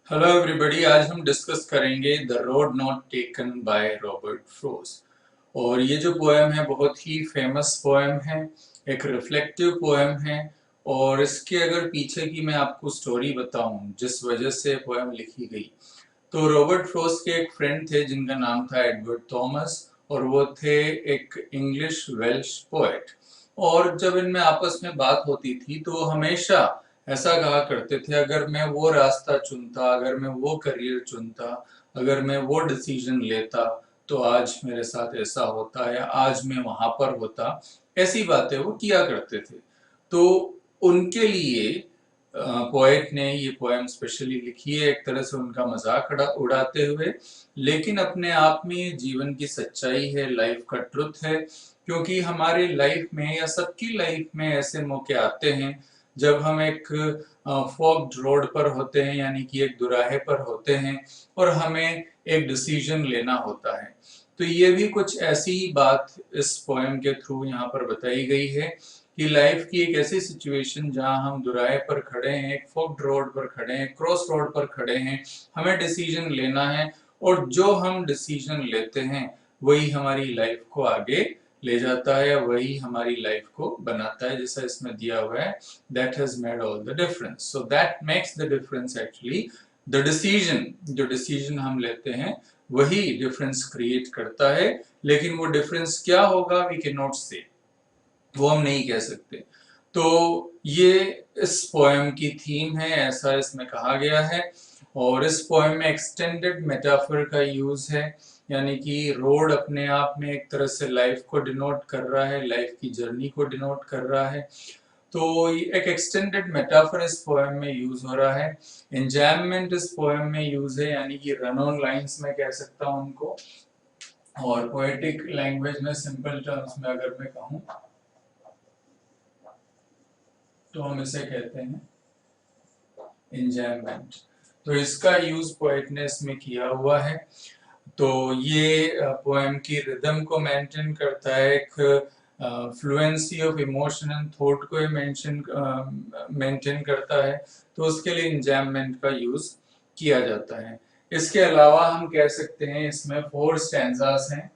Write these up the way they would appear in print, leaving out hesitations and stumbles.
Hello everybody, आज हम discuss करेंगे the road not taken by Robert frost. और ये जो पोएम है बहुत ही फेमस पोएम है, एक रिफ्लेक्टिव पोएम है। और इसके अगर पीछे की मैं आपको स्टोरी बताऊं जिस वजह से पोएम लिखी गई, तो रॉबर्ट फ्रोस्ट के एक फ्रेंड थे जिनका नाम था एडवर्ड थॉमस, और वो थे एक इंग्लिश वेल्श पोएट। और जब इनमें आपस में बात होती थी तो वो हमेशा ऐसा कहा करते थे, अगर मैं वो रास्ता चुनता, अगर मैं वो करियर चुनता, अगर मैं वो डिसीजन लेता तो आज मेरे साथ ऐसा होता या आज मैं वहां पर होता। ऐसी बातें वो किया करते थे। तो उनके लिए पोएट ने ये पोएम स्पेशली लिखी है, एक तरह से उनका मजाक उड़ाते हुए, लेकिन अपने आप में ये जीवन की सच्चाई है, लाइफ का ट्रुथ है। क्योंकि हमारी लाइफ में या सबकी लाइफ में ऐसे मौके आते हैं जब हम एक फॉग्ड रोड पर होते हैं, यानी कि एक दुराहे पर होते हैं, और हमें एक डिसीजन लेना होता है। तो ये भी कुछ ऐसी बात इस पोएम के थ्रू यहाँ पर बताई गई है कि लाइफ की एक ऐसी सिचुएशन जहां हम दुराहे पर खड़े हैं, एक फोक्ड रोड पर खड़े हैं, क्रॉस रोड पर खड़े हैं, हमें डिसीजन लेना है, और जो हम डिसीजन लेते हैं वही हमारी लाइफ को आगे ले जाता है, वही हमारी लाइफ को बनाता है, जैसा इसमें दिया हुआ है, that has made all the difference. So that makes the difference actually the decision. जो डिसीजन हम लेते हैं वही डिफरेंस क्रिएट करता है, लेकिन वो डिफरेंस क्या होगा वी कैन नॉट से, वो हम नहीं कह सकते। तो ये इस पोएम की थीम है, ऐसा इसमें कहा गया है। और इस पोएम में एक्सटेंडेड मेटाफर का यूज है, यानी कि रोड अपने आप में एक तरह से लाइफ को डिनोट कर रहा है, लाइफ की जर्नी को डिनोट कर रहा है। तो एक एक्सटेंडेड मेटाफर इस पोएम में यूज हो रहा है। एंजॉयमेंट इस पोएम में यूज है, यानी कि रन ऑन लाइंस में कह सकता हूं उनको। और पोएटिक लैंग्वेज में सिंपल टर्म्स में अगर मैं कहूं तो हम इसे कहते हैं एंजॉयमेंट। तो इसका यूज पोएट ने इसमें किया हुआ है। तो ये पोएम की रिदम को मेंटेन करता है, एक fluency of emotion and thought को मेंटेन करता है। तो उसके लिए एंजॉयमेंट का यूज किया जाता है। इसके अलावा हम कह सकते हैं इसमें 4 स्टैंजास हैं।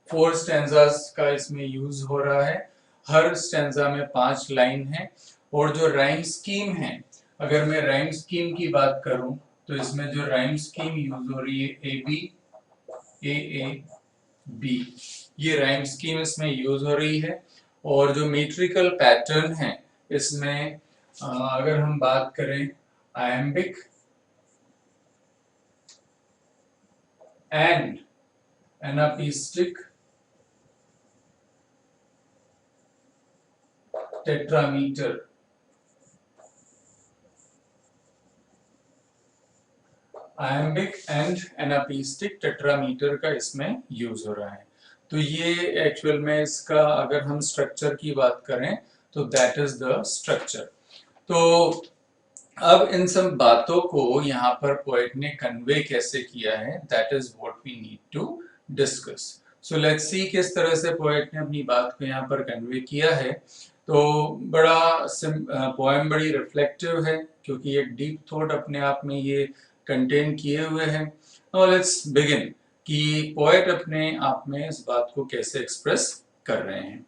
4 स्टैंजास का इसमें यूज हो रहा है। हर स्टैंजा में 5 लाइन है। और जो राइम स्कीम है, अगर मैं राइम स्कीम की बात करूं तो इसमें जो राइम स्कीम यूज हो रही है A B A A B, ये राइम स्कीम इसमें यूज हो रही है। और जो मीट्रिकल पैटर्न है इसमें अगर हम बात करें iambic and anapestic, tetrameter, iambic and anapestic tetrameter का इसमें यूज हो रहा है। तो ये एक्चुअल में इसका अगर हम स्ट्रक्चर की बात करें तो दैट इज द स्ट्रक्चर। तो अब इन सब बातों को यहाँ पर पोएट ने कन्वे कैसे किया है, that is what we need to discuss. So let's see किस तरह से पोएट ने अपनी बात को यहाँ पर कन्वे किया है। तो बड़ा पोएम बड़ी रिफ्लेक्टिव है, क्योंकि एक डीप थॉट अपने आप में ये कंटेन किए हुए हैं। नाउ लेट्स बिगिन कि पोएट अपने आप में इस बात को कैसे एक्सप्रेस कर रहे हैं।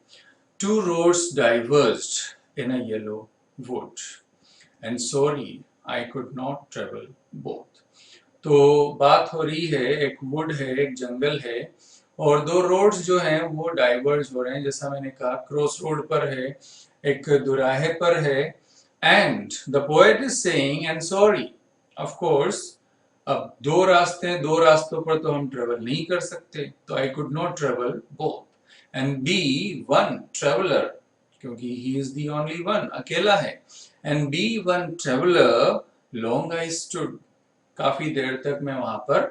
Two roads diverged in a yellow wood and sorry I could not travel both. तो बात हो रही है, एक वुड है, एक जंगल है, और दो रोड्स जो हैं वो डाइवर्ज हो रहे हैं, जैसा मैंने कहा क्रॉस रोड पर है, एक दुराहे पर है। And the poet is saying and sorry, of course अब दो रास्ते हैं, दो रास्तों पर तो हम ट्रेवल नहीं कर सकते, तो I could not travel both and be one traveller, क्योंकि he is the only one, अकेला है। And be one traveller long I stood, काफी देर तक मैं वहां पर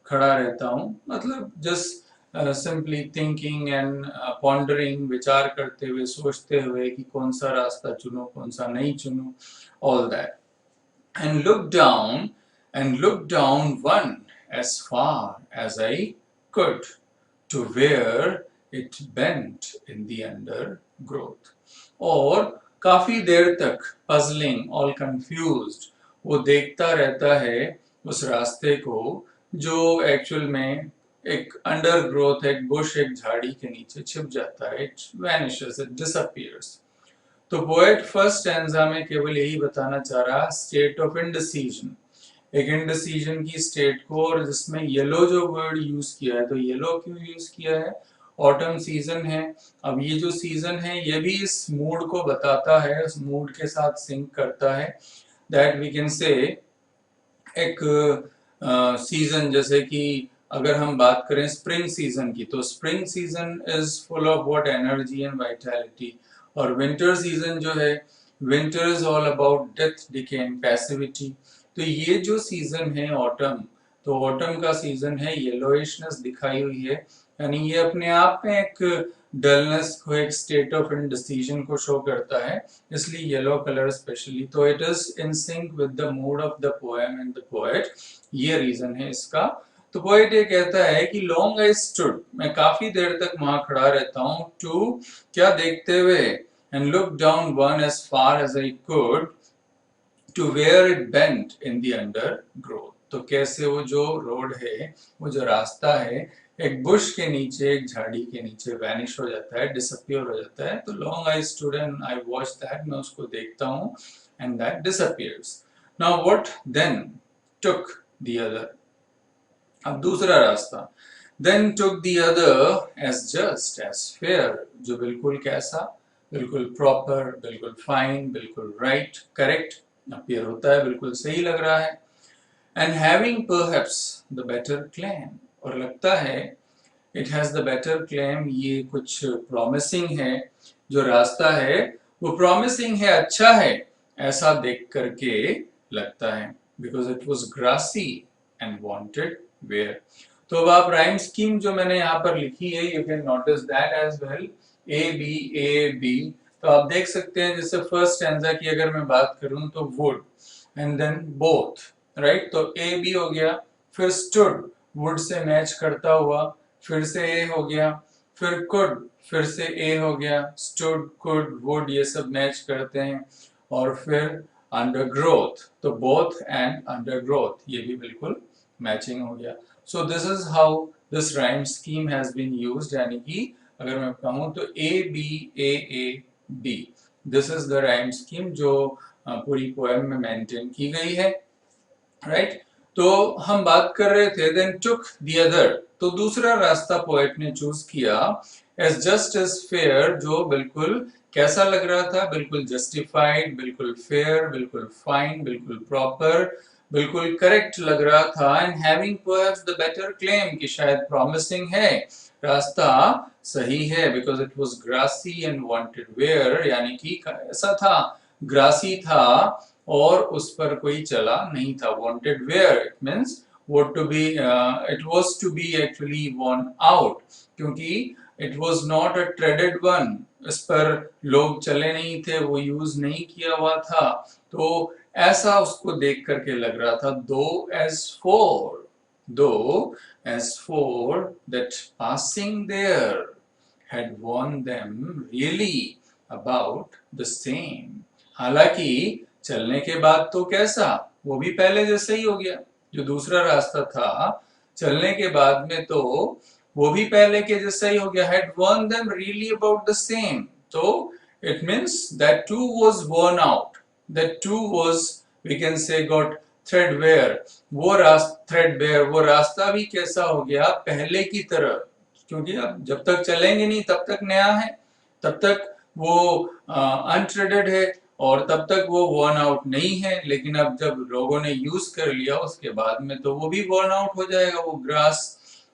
खड़ा रहता हूं, मतलब just simply thinking and pondering, विचार करते हुए, सोचते हुए कि कौन सा रास्ता चुनो, कौन सा नहीं चुनो, all that. And looked down one as far as I could to where it bent in the undergrowth। और काफी देर तक पजलिंग, ऑल कंफ्यूज्ड, वो देखता रहता है उस रास्ते को जो एक्चुअल में एक अंडर ग्रोथ, एक बुश, एक झाड़ी के नीचे छिप जाता है, इट वैनिशेस, इट डिसअपीयर्स। तो पोएट फर्स्ट स्टैंजा में केवल यही बताना चाह रहा, स्टेट ऑफ इनडिसीजन, एक इनडिसीजन की स्टेट को, और जिसमें येलो जो वर्ड यूज किया है, तो येलो क्यों यूज किया है? ऑटम सीजन है। अब ये जो सीजन है ये भी इस मूड को बताता है, उस मूड के साथ सिंक करता है, दैट वी कैन से एक सीजन, जैसे कि अगर हम बात करें स्प्रिंग सीजन की, तो spring season is full of what, energy and vitality. और विंटर सीजन जो है, winter is all about death, decay and passivity. तो ये जो सीजन है ऑटम, तो ऑटम का सीजन है, येलोइशनेस दिखाई हुई है, यानी ये अपने आप में एक डलनेस को, एक स्टेट ऑफ इंडिसीजन को शो करता है, इसलिए येलो कलर स्पेशली। तो it is in sync with the mood off the poem and the poet, ये रीजन है इसका। तो पोएट ये कहता है कि लॉन्ग आई स्टूड, मैं काफी देर तक वहां खड़ा रहता हूँ, टू, क्या देखते हुए, and look down one as far as I could, to where it bent in the undergrowth. तो कैसे वो जो रोड है, वो जो रास्ता है, एक बुश के नीचे, एक झाड़ी के नीचे वैनिश हो जाता है, डिसअपियर हो जाता है। तो long I stood and I watch that, मैं उसको देखता हूँ, and that disappears. Now what then took the other, अब दूसरा रास्ता, then took the other as just as fair, जो बिल्कुल कैसा, बिल्कुल प्रॉपर, बिल्कुल फाइन, बिल्कुल राइट, करेक्ट अपीयर होता है, बिल्कुल सही लग रहा है। And having perhaps the better claim, और लगता है it has the better claim, ये कुछ प्रॉमिसिंग है, जो रास्ता है वो प्रॉमिसिंग है, अच्छा है, ऐसा देख करके लगता है, because it was grassy and wanted wear. तो अब आप राइम स्कीम जो मैंने यहाँ पर लिखी है, you can notice that as well, A B A B. तो आप देख सकते हैं, जैसे फर्स्ट स्टैंजा की अगर मैं बात करूं तो wood and then both, right, तो ए बी हो गया, फिर स्टूड वुड से मैच करता हुआ, फिर से ए हो गया, फिर कुड, फिर से ए हो गया, स्टूड, कुड, वुड, ये सब मैच करते हैं, और फिर अंडर ग्रोथ, तो बोथ एंड अंडर ग्रोथ, ये भी बिल्कुल मैचिंग हो गया। So this is how this rhyme scheme has been used, यानी कि अगर मैं कहूं तो a A b, this is the rhyme scheme जो पूरी पोएम में मेंटेन की गई है, राइट। तो हम बात कर रहे थे, देन टुक द अदर, तो दूसरा रास्ता पोएट ने चूज किया, एज जस्ट एज फेयर, जो बिल्कुल कैसा लग रहा था, बिल्कुल जस्टिफाइड, बिल्कुल फेयर, बिल्कुल फाइन, बिल्कुल प्रॉपर, बिल्कुल करेक्ट लग रहा था, and having perhaps the better claim, कि शायद प्रॉमिसिंग है, रास्ता सही है, because it was grassy and wanted wear, यानी कि ऐसा था, ग्रासी था और उस पर कोई चला नहीं था, wanted wear, it means what to be it was to be actually worn out, क्योंकि it was not a treaded one, इस पर लोग चले नहीं थे, वो यूज नहीं किया हुआ था, तो ऐसा उसको देख करके लग रहा था। though as for that passing there had warned them really about the same, हालांकि चलने के बाद तो कैसा, वो भी पहले जैसा ही हो गया, जो दूसरा रास्ता था चलने के बाद में तो वो भी पहले के जैसा ही हो गया, had warned them really about the same, तो it means that too was worn out, that too was, we can say, got threadbare, वो रास्ता भी कैसा हो गया, पहले की तरह, क्योंकि अब जब तक चलेंगे नहीं तब तक नया है, तब तक वो अनथ्रेडेड है, और तब तक वो वर्न आउट नहीं है, लेकिन अब जब लोगों ने यूज कर लिया उसके बाद में तो वो भी वर्न आउट हो जाएगा, वो ग्रास,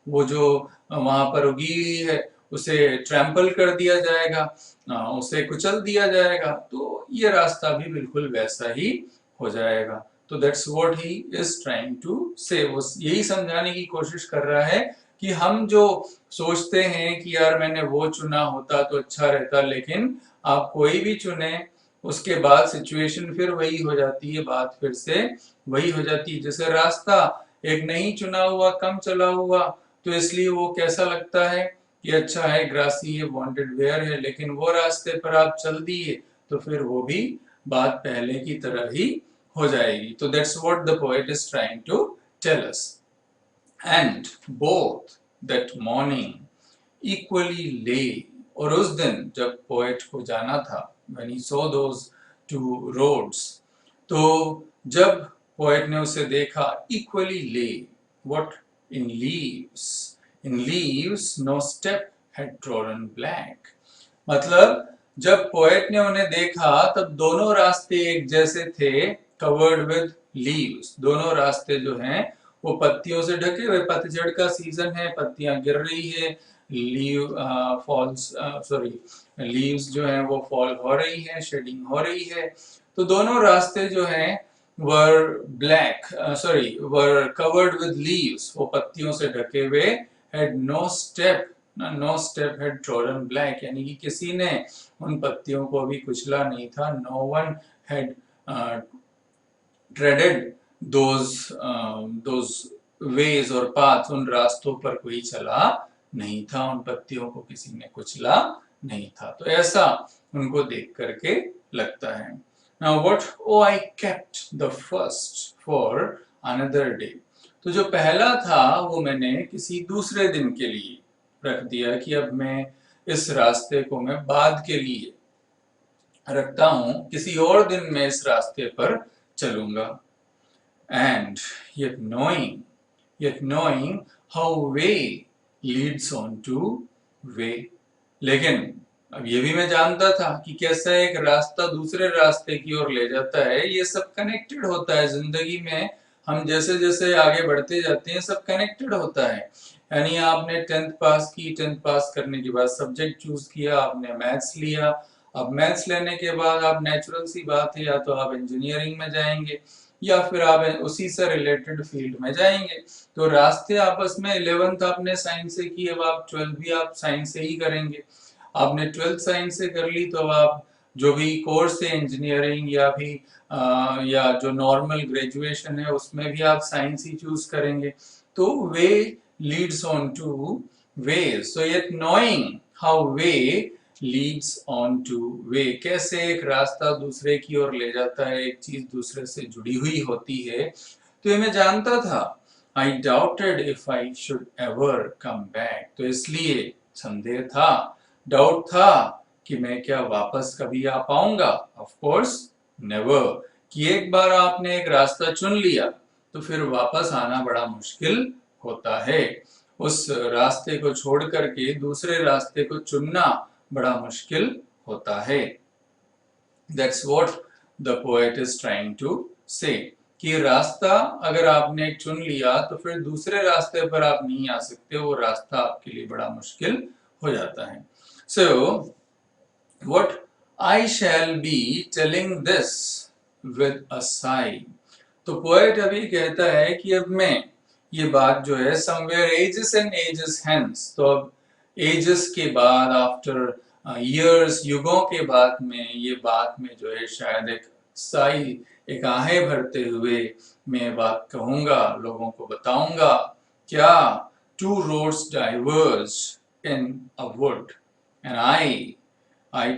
वो जो वहां पर उगी हुई है उसे ट्रैम्पल कर दिया जाएगा, उसे कुचल दिया जाएगा, तो ये रास्ता भी बिल्कुल वैसा ही हो जाएगा। तो that's what he is trying to say, वो यही समझाने की कोशिश कर रहा है कि हम जो सोचते हैं कि यार मैंने वो चुना होता तो अच्छा रहता, लेकिन आप कोई भी चुने उसके बाद सिचुएशन फिर वही हो जाती है, बात फिर से वही हो जाती है। जैसे रास्ता एक नहीं चुना हुआ, कम चला हुआ, तो इसलिए वो कैसा लगता है कि अच्छा है, ग्रासी है, वांटेड वेयर है, लेकिन वो रास्ते पर आप चल दिए तो फिर वो भी बात पहले की तरह ही हो जाएगी। तो that's what the poet is trying to tell us. And both that morning equally lay, और उस दिन जब पोएट को जाना था, when he saw those two roads, तो जब पोएट ने उसे देखा, इक्वली ले, what in leaves no step had trodden black, मतलब जब पोएट ने उन्हें देखा तब दोनों रास्ते एक जैसे थे, कवर्ड विद लीव्स, दोनों रास्ते जो हैं वो पत्तियों से ढके हुए, पतझड़ का सीजन है, पत्तियां गिर रही है, लीव फॉल्स सॉरी लीव्स जो हैं वो फॉल हो रही हैं, शेडिंग हो रही है, तो दोनों रास्ते जो हैं were black were covered with leaves, वो पत्तियों से ढके हुए, had no step had trodden black, यानी कि किसी ने उन पत्तियों को अभी कुचला नहीं था, no one had treaded those ways और पाथ, उन रास्तों पर कोई चला नहीं था, उन पत्तियों को किसी ने कुचला नहीं था। तो ऐसा उनको देख करके लगता है। Now what? Oh, I kept the first for another day. तो जो पहला था वो मैंने किसी दूसरे दिन के लिए रख दिया कि अब मैं इस रास्ते को मैं बाद के लिए रखता हूं, किसी और दिन मैं इस रास्ते पर चलूंगा। And yet knowing how way leads on to way, लेकिन अब ये भी मैं जानता था कि कैसा एक रास्ता दूसरे रास्ते की ओर ले जाता है, ये सब कनेक्टेड होता है जिंदगी में, हम जैसे जैसे आगे बढ़ते जाते हैं सब कनेक्टेड होता है। यानी आपने 10th पास की, 10th पास करने के बाद सब्जेक्ट चूज किया, आपने मैथ्स लिया, अब मैथ्स लेने के बाद आप, नेचुरल सी बात है, या तो आप इंजीनियरिंग में जाएंगे या फिर आप उसी से रिलेटेड फील्ड में जाएंगे। तो रास्ते आपस में, 11th आपने साइंस से की, अब आप 12th भी आप साइंस से ही करेंगे। आपने 12th साइंस से कर ली, तो अब आप जो भी कोर्स है इंजीनियरिंग या जो नॉर्मल ग्रेजुएशन है उसमें भी आप साइंस ही चूज करेंगे। तो way leads on to ways, so yet knowing how way leads on to way, कैसे एक रास्ता दूसरे की ओर ले जाता है, एक चीज दूसरे से जुड़ी हुई होती है, तो ये मैं जानता था। आई doubted if I should ever come back, तो इसलिए संदेह था, डाउट था कि मैं क्या वापस कभी आ पाऊंगा। ऑफ कोर्स नेवर, कि एक बार आपने एक रास्ता चुन लिया तो फिर वापस आना बड़ा मुश्किल होता है, उस रास्ते को छोड़ करके दूसरे रास्ते को चुनना बड़ा मुश्किल होता है। That's what the poet is trying to say, कि रास्ता अगर आपने चुन लिया तो फिर दूसरे रास्ते पर आप नहीं आ सकते, वो रास्ता आपके लिए बड़ा मुश्किल हो जाता है। So what I shall be telling this with a sigh, तो पोएट अभी कहता है कि अब मैं ये बात जो है somewhere ages and ages hence, तो अब एजेस के बाद, आफ्टर ईयर्स, युगों के बाद में ये बात में जो है शायद एक साई, एक आहें भरते हुए मैं बात कहूंगा, लोगों को बताऊंगा। क्या? Two roads diverge in a wood and I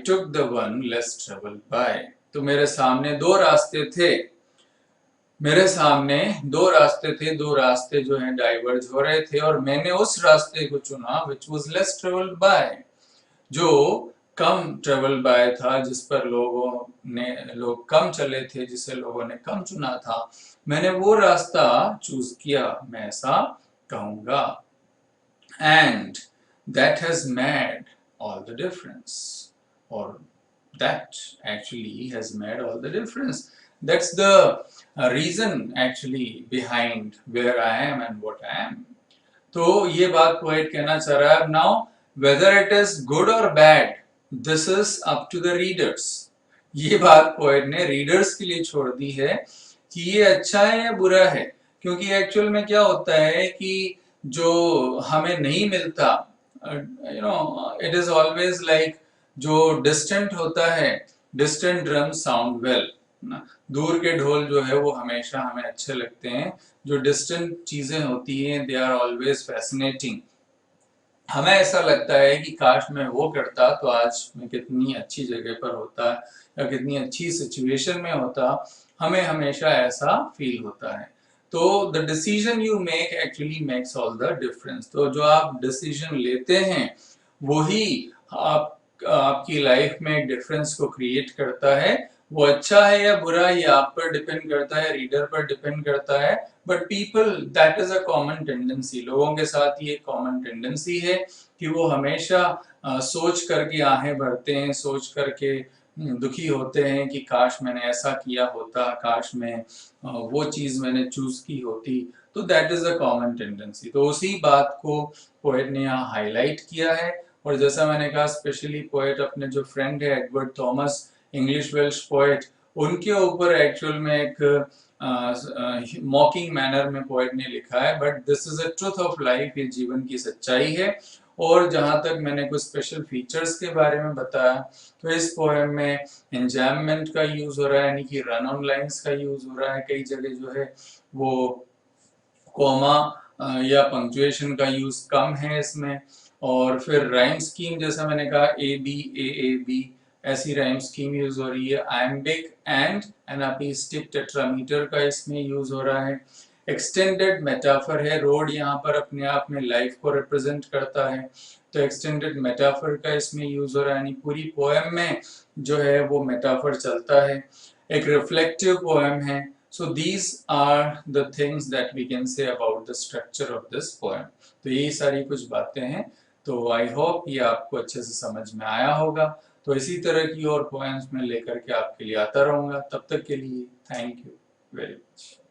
took the one less travelled by, तो मेरे सामने दो रास्ते थे, दो रास्ते जो हैं डाइवर्ज हो रहे थे, और मैंने उस रास्ते को चुना which was less travelled bye, जो कम ट्रेवल बाय था, जिस पर लोग कम चले थे, जिसे लोगों ने कम चुना था, मैंने वो रास्ता चूज किया, मैं ऐसा कहूंगा। And that has made all the difference, और that actually has made all the difference. That's the reason actually behind where I am and what I am. तो ये बात पोएट कहना चाह रहा है। Now whether it is good or bad, this is up to the readers. ये बात poet ने रीडर्स के लिए छोड़ दी है कि ये अच्छा है या बुरा है, क्योंकि एक्चुअल में क्या होता है कि जो हमें नहीं मिलता, इट इज ऑलवेज लाइक, जो डिस्टेंट होता है, डिस्टेंट ड्रम साउंड वेल, दूर के ढोल जो है वो हमेशा हमें अच्छे लगते हैं, जो डिस्टेंट चीजें होती हैं दे आर ऑलवेज फैसिनेटिंग। हमें ऐसा लगता है कि काश मैं वो करता तो आज मैं कितनी अच्छी जगह पर होता या कितनी अच्छी सिचुएशन में होता, हमें हमेशा ऐसा फील होता है। तो the decision you make actually makes all the difference. तो जो आप डिसीजन लेते हैं वही आपकी लाइफ में डिफरेंस को क्रिएट करता है। वो अच्छा है या बुरा ये आप पर डिपेंड करता है, रीडर पर डिपेंड करता है, but people, that is a common tendency. लोगों के साथ ये कॉमन टेंडेंसी है कि वो हमेशा सोच करके आहें भरते हैं, सोच करके दुखी होते हैं कि काश मैंने ऐसा किया होता, काश मैं वो चीज मैंने चूज की होती। तो that is a common tendency. तो उसी बात को पोएट ने यहाँ हाईलाइट किया है। और जैसा मैंने कहा, स्पेशली पोएट अपने जो फ्रेंड है Edward Thomas, English Welsh poet, उनके ऊपर एक्चुअल में एक मॉकिंग मैनर में पोएट ने लिखा है, but this is a truth of life, ये जीवन की सच्चाई है। और जहां तक मैंने कुछ स्पेशल फीचर्स के बारे में बताया, तो इस पोएम में एंजैममेंट का यूज हो रहा है, यानी कि रन ऑन लाइंस का यूज हो रहा है। कई जगह जो है वो कॉमा या पंक्चुएशन का यूज कम है इसमें। और फिर राइम स्कीम, जैसा मैंने कहा, ए बी ए बी, ऐसी राइम स्कीम यूज हो रही है। आयम्बिक एंड एनापिस्टिक टेट्रामीटर का इसमें यूज हो रहा है। एक्सटेंडेड मेटाफर है, रोड यहाँ पर अपने आप में लाइफ को रिप्रेजेंट करता है, तो एक्सटेंडेड मेटाफर का इसमें यूज हो रहा है, यानी पूरी पोएम में जो है वो मेटाफर चलता है। एक रिफ्लेक्टिव पोएम है। So these are the things that we can say about the structure of this poem. तो यही सारी कुछ बातें हैं। तो आई होप ये आपको अच्छे से समझ में आया होगा। तो इसी तरह की और पोएम्स में लेकर के आपके लिए आता रहूंगा। तब तक के लिए थैंक यू वेरी मच।